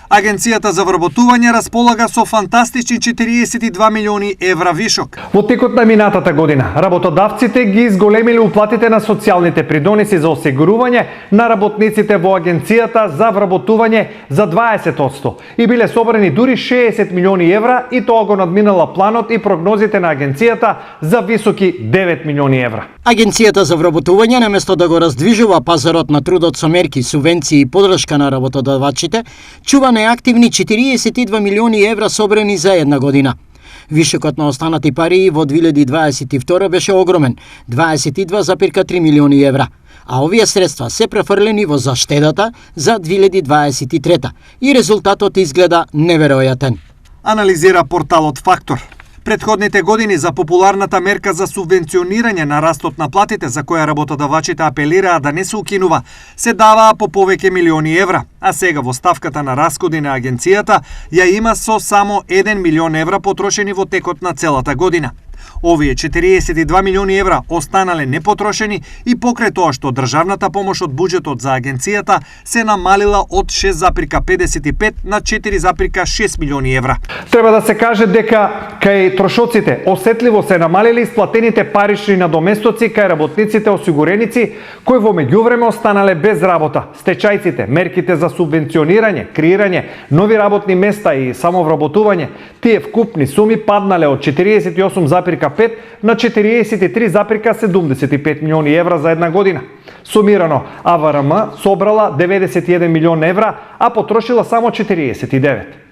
Агенцијата за вработување располага со фантастични 42 милиони евра вишок. Во текот на минатата година, работодавците ги изголемиле уплатите на социјалните придоници за осигурување на работниците во Агенцијата за вработување за 20% и биле собрани дури 60 милиони евра и тоа го надминала планот и прогнозите на Агенцијата за високи 9 милиони евра. Агенцијата за вработување наместо да го раздвижува пазарот на трудот со мерки, субвенции и подршка на работодавачите, чува неактивни 42 милиони евра собрани за една година. Вишокот на останати пари во 2022 беше огромен – 22,3 милиони евра. А овие средства се префрлени во заштедата за 2023 и резултатот изгледа неверојатен. Анализира порталот Фактор. Претходните години за популарната мерка за субвенционирање на растот на платите, за која работодавачите апелираа да не се укинува, се даваа по повеќе милиони евра, а сега во ставката на расходи на агенцијата ја има со само 1 милион евра потрошени во текот на целата година. Овие 42 милиони евра останале непотрошени и покрај тоа што државната помош од буџетот за агенцијата се намалила од 6,55 на 4,6 милиони евра. Треба да се каже дека кај трошоците осетливо се намалили исплатените парични надоместоци кај работниците осигуреници кои во меѓувреме останале без работа. Стечајците, мерките за субвенционирање, креирање нови работни места и самовработување, тие вкупни суми паднале од 48,5 на 43,75 милиони евра за една година. Сумирано, АВРМ собрала 91 милион евра, а потрошила само 49.